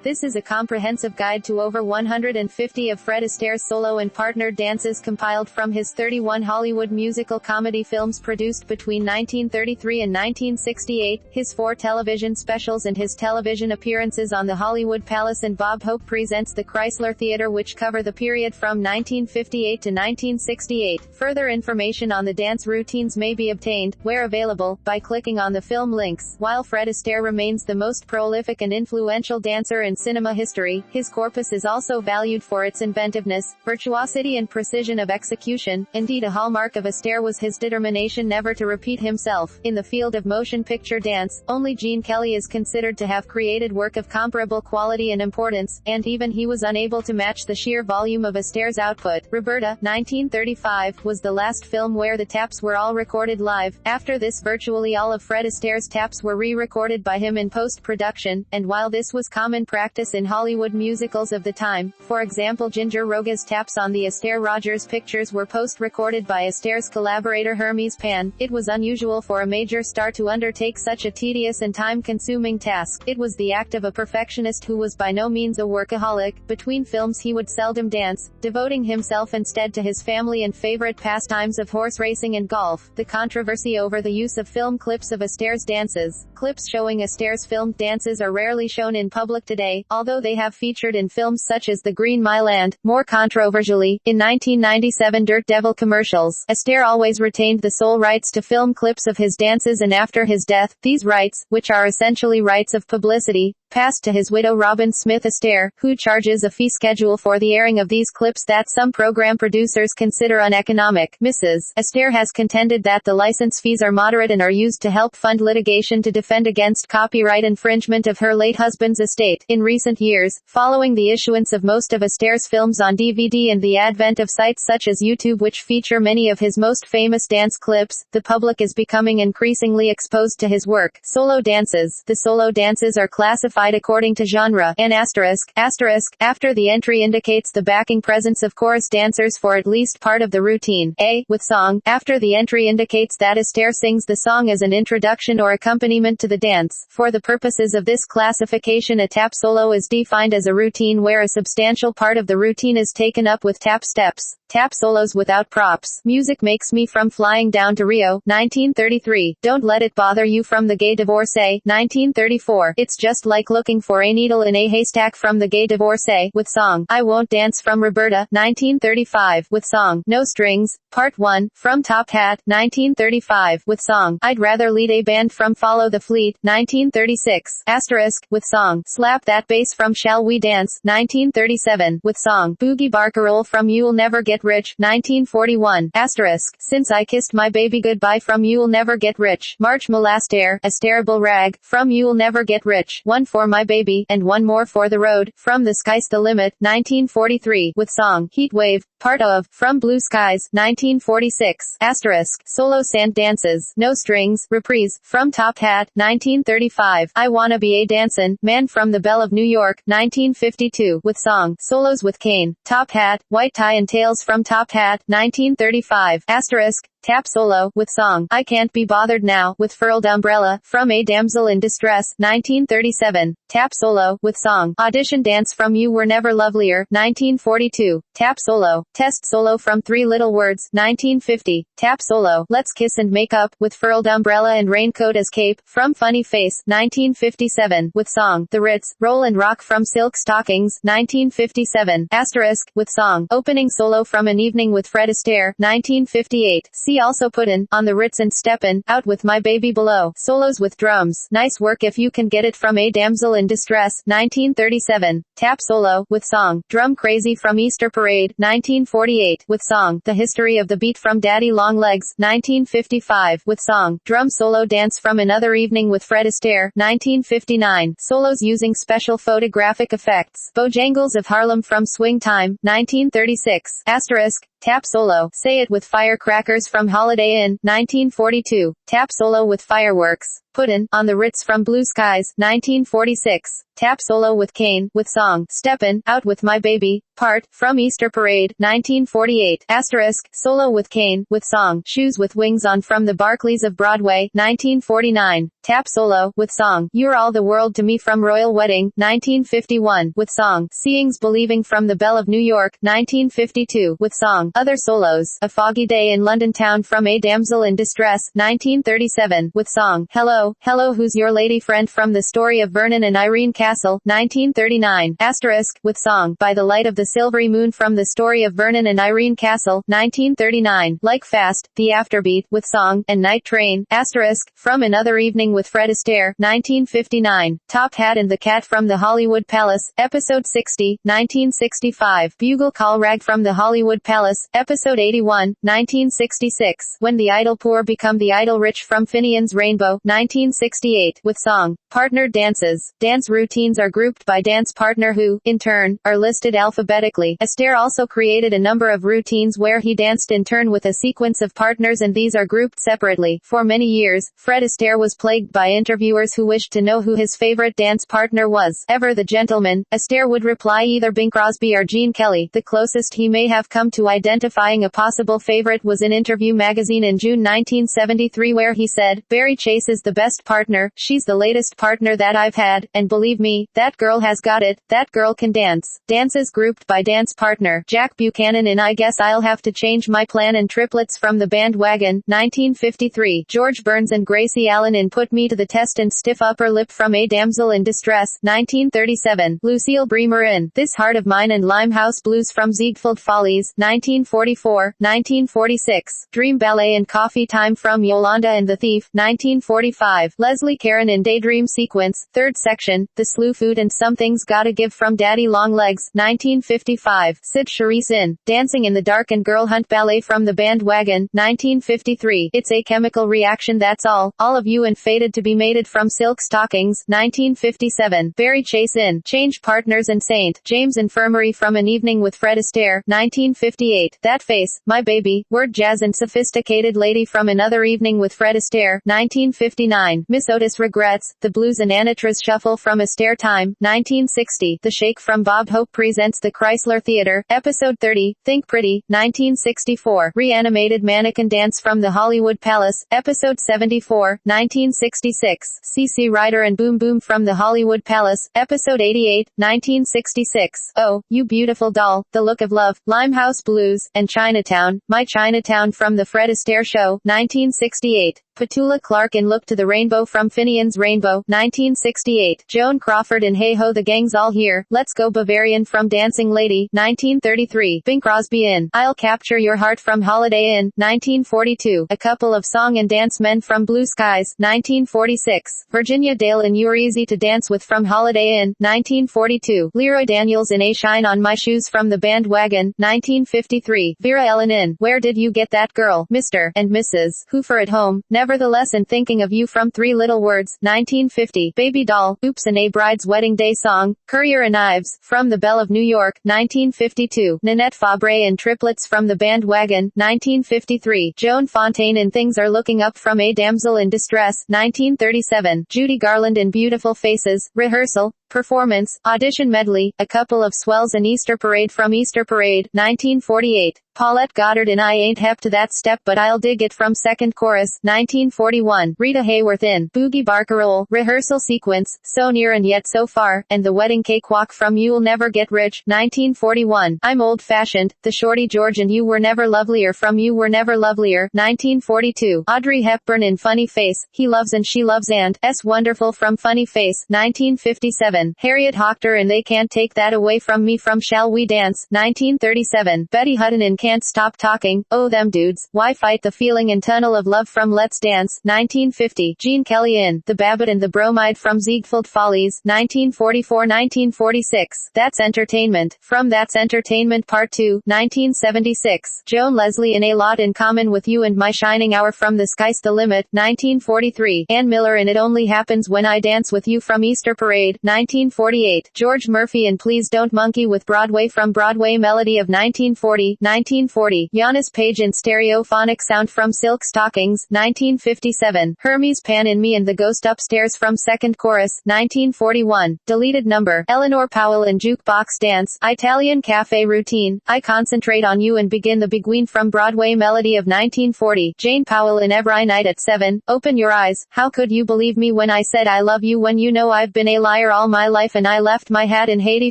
This is a comprehensive guide to over 150 of Fred Astaire's solo and partnered dances compiled from his 31 Hollywood musical comedy films produced between 1933 and 1968, his 4 television specials and his television appearances on the Hollywood Palace and Bob Hope Presents the Chrysler Theater, which cover the period from 1958 to 1968. Further information on the dance routines may be obtained, where available, by clicking on the film links. While Fred Astaire remains the most prolific and influential dancer in cinema history, his corpus is also valued for its inventiveness, virtuosity and precision of execution. Indeed, a hallmark of Astaire was his determination never to repeat himself. In the field of motion picture dance, only Gene Kelly is considered to have created work of comparable quality and importance, and even he was unable to match the sheer volume of Astaire's output. Roberta, 1935, was the last film where the taps were all recorded live. After this, virtually all of Fred Astaire's taps were re-recorded by him in post-production, and while this was common practice in Hollywood musicals of the time, for example Ginger Roga's taps on the Astaire Rogers pictures were post-recorded by Astaire's collaborator Hermes Pan, it was unusual for a major star to undertake such a tedious and time-consuming task. It was the act of a perfectionist who was by no means a workaholic. Between films he would seldom dance, devoting himself instead to his family and favorite pastimes of horse racing and golf. The controversy over the use of film clips of Astaire's dances. Clips showing Astaire's filmed dances are rarely shown in public today, although they have featured in films such as The Green Mile and, more controversially, in 1997 Dirt Devil commercials. Astaire always retained the sole rights to film clips of his dances, and after his death, these rights, which are essentially rights of publicity, passed to his widow Robin Smith Astaire, who charges a fee schedule for the airing of these clips that some program producers consider uneconomic. Mrs. Astaire has contended that the license fees are moderate and are used to help fund litigation to defend against copyright infringement of her late husband's estate. In recent years, following the issuance of most of Astaire's films on DVD and the advent of sites such as YouTube which feature many of his most famous dance clips, the public is becoming increasingly exposed to his work. Solo dances. The solo dances are classified according to genre. An asterisk after the entry indicates the backing presence of chorus dancers for at least part of the routine. A. With song. After the entry indicates that Astaire sings the song as an introduction or accompaniment to the dance. For the purposes of this classification, a tap solo is defined as a routine where a substantial part of the routine is taken up with tap steps. Tap solos without props. Music Makes Me from Flying Down to Rio, 1933. Don't Let It Bother You from The Gay Divorcee, 1934. It's Just Like Looking for a Needle in a Haystack from The Gay Divorcee, with song I Won't Dance from Roberta, 1935, with song No Strings, Part 1, from Top Hat, 1935, with song I'd Rather Lead a Band from Follow the Fleet, 1936, asterisk, with song Slap That Bass from Shall We Dance, 1937, with song Boogie Barcarolle from You'll Never Get Rich, 1941, asterisk, Since I Kissed My Baby Goodbye from You'll Never Get Rich, March Molastaire, Astairable Rag, from You'll Never Get Rich, One for My Baby, and One More for the Road, from The Sky's the Limit, 1943, with song Heat Wave, part of, from Blue Skies, 1946, asterisk, Solo Sand Dances, No Strings, reprise, from Top Hat, 1935, I Wanna Be a Dancin' Man from the Belle of New York, 1952, with song Solos with Cane, Top Hat, White Tie and Tails from Top Hat, 1935, asterisk, Tap solo, with song I Can't Be Bothered Now, with Furled Umbrella, from A Damsel in Distress, 1937, Tap solo, with song Audition Dance from You Were Never Lovelier, 1942, Tap solo, Test solo from Three Little Words, 1950, Tap solo, Let's Kiss and Make Up, with Furled Umbrella and Raincoat as Cape, from Funny Face, 1957, with song The Ritz, Roll and Rock from Silk Stockings, 1957, asterisk, with song Opening Solo from An Evening with Fred Astaire, 1958, See also put in, On the Ritz and Steppin', Out with My Baby Below, Solos with Drums, Nice Work If You Can Get It from A Damsel in Distress, 1937, Tap solo, with song Drum Crazy from Easter Parade, 1948, with song The History of the Beat from Daddy Long Legs, 1955, with song Drum Solo Dance from Another Evening with Fred Astaire, 1959, solos using special photographic effects, Bojangles of Harlem from Swing Time, 1936, asterisk, Tap solo, Say It with Firecrackers from Holiday Inn, 1942, Tap solo with Fireworks, Puddin', on the Ritz from Blue Skies, 1946. Tap solo with Kane, with song, Steppin', Out with My Baby, part, from Easter Parade, 1948. Asterisk, solo with Kane, with song, Shoes with Wings on from the Barclays of Broadway, 1949. Tap solo, with song, You're All the World to Me from Royal Wedding, 1951, with song, Seeing's Believing from the Belle of New York, 1952, with song, Other Solos, A Foggy Day in London Town from A Damsel in Distress, 1937, with song, Hello, Hello Who's Your Lady Friend from The Story of Vernon and Irene Castle, 1939, asterisk, with song, By the Light of the Silvery Moon from The Story of Vernon and Irene Castle, 1939, Like Fast, The Afterbeat, with song, and Night Train, asterisk, from Another Evening with Fred Astaire, 1959, Top Hat and the Cat from the Hollywood Palace, episode 60, 1965, Bugle Call Rag from the Hollywood Palace, episode 81, 1966, When the Idle Poor Become the Idle Rich from Finian's Rainbow, 1968, with song, Partnered Dances. Dance routines are grouped by dance partner who, in turn, are listed alphabetically. Astaire also created a number of routines where he danced in turn with a sequence of partners and these are grouped separately. For many years, Fred Astaire was plagued by interviewers who wished to know who his favorite dance partner was. Ever the gentleman, Astaire would reply either Bing Crosby or Gene Kelly. The closest he may have come to identifying a possible favorite was in Interview magazine in June 1973 where he said, Barry Chase is the best partner, she's the latest partner that I've had, and believe me, that girl has got it, that girl can dance. Dances grouped by dance partner, Jack Buchanan in I Guess I'll Have to Change My Plan and Triplets from the Bandwagon, 1953, George Burns and Gracie Allen in Put Me to the Test and Stiff Upper Lip from A Damsel in Distress, 1937, Lucille Bremer in This Heart of Mine and Limehouse Blues from Ziegfeld Follies, 1944, 1946, Dream Ballet and Coffee Time from Yolanda and the Thief, 1945, Leslie Caron in Daydream Sequence, 3rd section, The Slew Food and Something's Gotta Give from Daddy Longlegs, 1955, Sid Charisse in Dancing in the Dark and Girl Hunt Ballet from the Bandwagon, 1953, It's a Chemical Reaction That's All of You and Fated to be Mated from Silk Stockings, 1957, Barry Chase in Change Partners and St. James Infirmary from An Evening with Fred Astaire, 1958, That Face, My Baby, Word Jazz and Sophisticated Lady from Another Evening with Fred Astaire, 1959, Miss Otis Regrets, The Blues and Anitras Shuffle from Astaire Time, 1960, The Shake from Bob Hope Presents the Chrysler Theater, Episode 30, Think Pretty, 1964, Reanimated Mannequin Dance from the Hollywood Palace, Episode 74, 1966, CC Rider and Boom Boom from the Hollywood Palace, Episode 88, 1966, Oh, You Beautiful Doll, The Look of Love, Limehouse Blues, and Chinatown, My Chinatown from the Fred Astaire Show, 1968. Petula Clark in Look to the Rainbow from Finian's Rainbow, 1968. Joan Crawford in Hey Ho the Gang's All Here, Let's Go Bavarian from Dancing Lady, 1933. Bing Crosby in I'll Capture Your Heart from Holiday Inn, 1942. A Couple of Song and Dance Men from Blue Skies, 1946. Virginia Dale in You're Easy to Dance With from Holiday Inn, 1942. Leroy Daniels in A Shine on My Shoes from the Bandwagon, 1953. Vera Ellen in Where Did You Get That Girl, Mr. and Mrs. Hoover at Home, Nevertheless and Thinking of You from Three Little Words, 1950. Baby Doll, Oops and A Bride's Wedding Day Song, Courier and Ives, from the Belle of New York, 1952. Nanette Fabre and Triplets from the Bandwagon, 1953. Joan Fontaine in Things Are Looking Up from A Damsel in Distress, 1937. Judy Garland in Beautiful Faces, Rehearsal, Performance, Audition Medley, A Couple of Swells and Easter Parade from Easter Parade, 1948. Paulette Goddard in I Ain't Hep to That Step But I'll Dig It from Second Chorus, 1941. Rita Hayworth in Boogie Barcarolle, Rehearsal Sequence, So Near and Yet So Far, and The Wedding Cakewalk from You'll Never Get Rich, 1941. I'm Old Fashioned, The Shorty George and You Were Never Lovelier from You Were Never Lovelier, 1942. Audrey Hepburn in Funny Face, He Loves and She Loves and S Wonderful from Funny Face, 1957. Harriet Hochter in They Can't Take That Away From Me from Shall We Dance, 1937. Betty Hutton in Can't Stop Talking, Oh Them Dudes, Why Fight the Feeling and Tunnel of Love from Let's Dance, 1950. Gene Kelly in The Babbitt and the Bromide from Ziegfeld Follies, 1944-1946. That's Entertainment, from That's Entertainment Part 2, 1976. Joan Leslie in A Lot in Common with You and My Shining Hour from The Sky's the Limit, 1943. Ann Miller in It Only Happens When I Dance with You from Easter Parade, 1948. George Murphy in Please Don't Monkey with Broadway from Broadway Melody of 1940, 19 1940. Janis Paige in Stereophonic Sound from Silk Stockings, 1957. Hermes Pan in Me and the Ghost Upstairs from Second Chorus, 1941. Deleted Number. Eleanor Powell in Jukebox Dance, Italian Cafe Routine, I Concentrate on You and Begin the Beguine from Broadway Melody of 1940. Jane Powell in Every Night at 7, Open Your Eyes, How Could You Believe Me When I Said I Love You When You Know I've Been a Liar All My Life and I Left My Hat in Haiti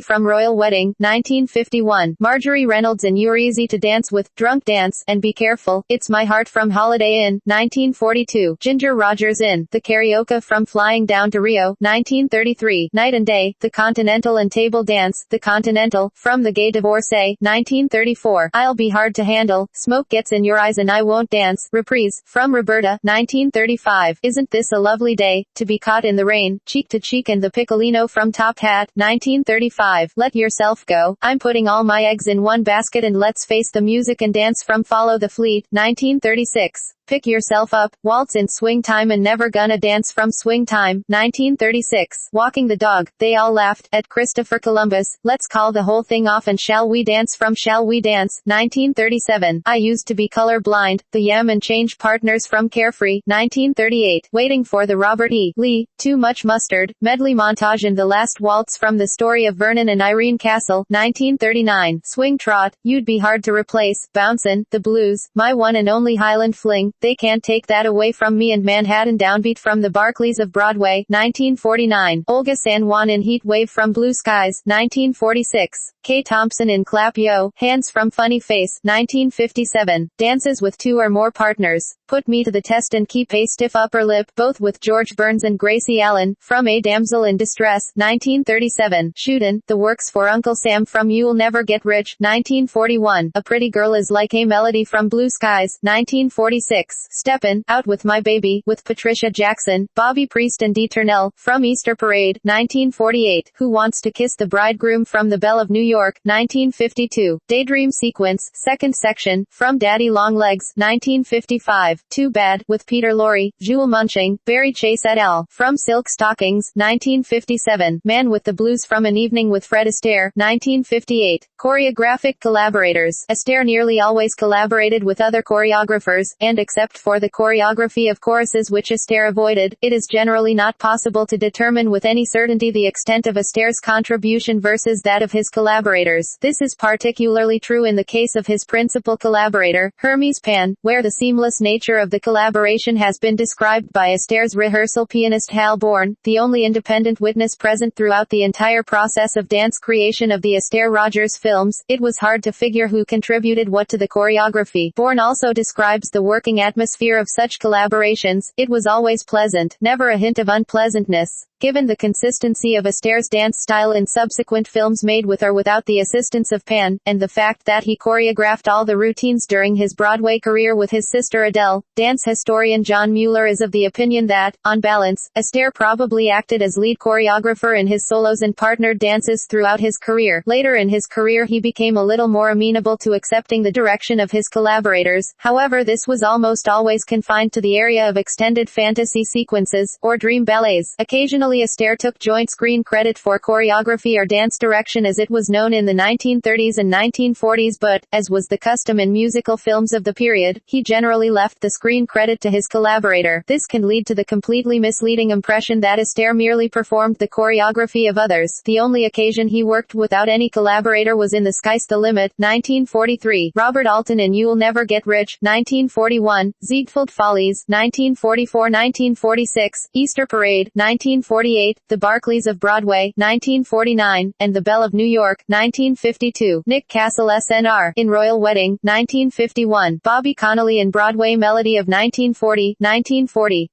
from Royal Wedding, 1951. Marjorie Reynolds in You're Easy to Dance With, Drunk Dance, and Be Careful, It's My Heart from Holiday Inn, 1942. Ginger Rogers in The Karaoke from Flying Down to Rio, 1933. Night and Day, The Continental and Table Dance, The Continental, from The Gay Divorcee, 1934. I'll Be Hard to Handle, Smoke Gets in Your Eyes and I Won't Dance, Reprise, from Roberta, 1935. Isn't This a Lovely Day, To Be Caught in the Rain, Cheek to Cheek and the Piccolino from Top Hat, 1935. Let Yourself Go, I'm Putting All My Eggs in One Basket and Let's Face the Music and Dance from Follow the Fleet, 1936. Pick Yourself Up, Waltz in Swing Time and Never Gonna Dance from Swing Time, 1936. Walking the Dog, They All Laughed, at Christopher Columbus, Let's Call the Whole Thing Off and Shall We Dance from Shall We Dance, 1937. I Used to Be Color Blind, The Yam and Change Partners from Carefree, 1938. Waiting for the Robert E. Lee, Too Much Mustard, Medley Montage and The Last Waltz from The Story of Vernon and Irene Castle, 1939. Swing Trot, You'd Be Hard to Replace, Bouncin', The Blues, My One and Only Highland Fling, They Can't Take That Away from Me and Manhattan Downbeat from the Barclays of Broadway, 1949. Olga San Juan in Heat Wave from Blue Skies, 1946. Kay Thompson in Clap Yo, Hands from Funny Face, 1957. Dances with Two or More Partners, Put Me to the Test and Keep a Stiff Upper Lip, both with George Burns and Gracie Allen, from A Damsel in Distress, 1937. Shootin', The Works for Uncle Sam from You'll Never Get Rich, 1941. A Pretty Girl Is Like a Melody from Blue Skies, 1946. Steppin', Out with My Baby, with Patricia Jackson, Bobby Priest and Dee Turnell, from Easter Parade, 1948. Who Wants to Kiss the Bridegroom from The Belle of New York, 1952. Daydream Sequence, Second Section, from Daddy Long Legs, 1955. Too Bad, with Peter Lorre, Jewel Munching, Barry Chase et al., from Silk Stockings, 1957. Man with the Blues from An Evening with Fred Astaire, 1958. Choreographic collaborators. Astaire nearly always collaborated with other choreographers, and except for the choreography of choruses which Astaire avoided, it is generally not possible to determine with any certainty the extent of Astaire's contribution versus that of his collaborators. This is particularly true in the case of his principal collaborator, Hermes Pan, where the seamless nature of the collaboration has been described by Astaire's rehearsal pianist Hal Bourne, the only independent witness present throughout the entire process of dance creation of the Astaire-Rogers films. It was hard to figure who contributed what to the choreography. Bourne also describes the working atmosphere of such collaborations. It was always pleasant, never a hint of unpleasantness. Given the consistency of Astaire's dance style in subsequent films made with or without the assistance of Pan, and the fact that he choreographed all the routines during his Broadway career with his sister Adele, dance historian John Mueller is of the opinion that, on balance, Astaire probably acted as lead choreographer in his solos and partnered dances throughout his career. Later in his career he became a little more amenable to accepting the direction of his collaborators. However, this was almost always confined to the area of extended fantasy sequences, or dream ballets. Occasionally Astaire took joint screen credit for choreography or dance direction as it was known in the 1930s and 1940s, but, as was the custom in musical films of the period, he generally left the screen credit to his collaborator. This can lead to the completely misleading impression that Astaire merely performed the choreography of others. The only occasion he worked without any collaborator was in The Sky's the Limit, 1943. Robert Alton in You'll Never Get Rich, 1941. Ziegfeld Follies, 1944-1946. Easter Parade, 1948. The Barclays of Broadway, 1949, and The Belle of New York, 1952. Nick Castle SNR, in Royal Wedding, 1951. Bobby Connolly in Broadway Melody of 1940.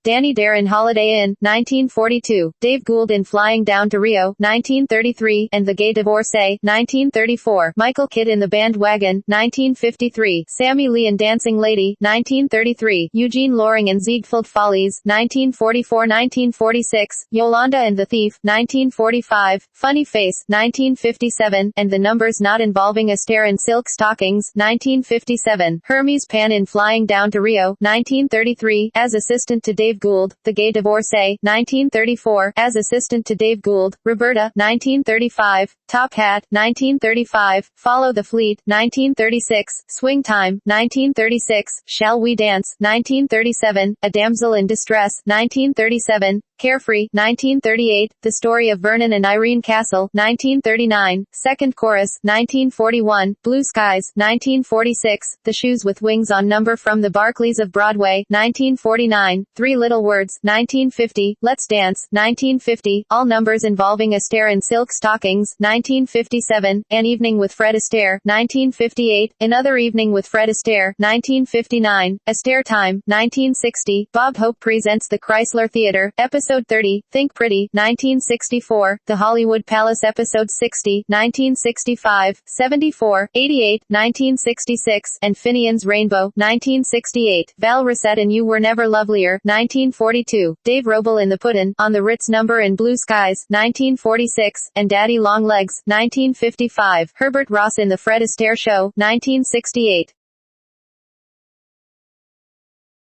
Danny Dare in Holiday Inn, 1942. Dave Gould in Flying Down to Rio, 1933, and The Gay Divorcee, 1934. Michael Kidd in The Bandwagon, 1953. Sammy Lee in Dancing Lady, 1933. Eugene Loring in Ziegfeld Follies, 1944-1946. Yolanda Yolanda and the Thief, 1945, Funny Face, 1957, and the Numbers Not Involving Astaire in Silk Stockings, 1957, Hermes Pan in Flying Down to Rio, 1933, as assistant to Dave Gould, The Gay Divorcee, 1934, as assistant to Dave Gould, Roberta, 1935, Top Hat, 1935, Follow the Fleet, 1936, Swing Time, 1936, Shall We Dance, 1937, A Damsel in Distress, 1937, Carefree, 1938, The Story of Vernon and Irene Castle, 1939, Second Chorus, 1941, Blue Skies, 1946, The Shoes with Wings on Number from the Barclays of Broadway, 1949, Three Little Words, 1950, Let's Dance, 1950, All Numbers Involving Astaire in Silk Stockings, 1957, An Evening with Fred Astaire, 1958, Another Evening with Fred Astaire, 1959, Astaire Time, 1960, Bob Hope Presents the Chrysler Theater, Episode 30, Think Pretty, 1964, The Hollywood Palace Episode 60, 1965, 74, 88, 1966, and Finian's Rainbow, 1968, Val Rosette and You Were Never Lovelier, 1942, Dave Roble in the Puddin', On the Ritz Number in Blue Skies, 1946, and Daddy Long Legs, 1955, Herbert Ross in The Fred Astaire Show, 1968.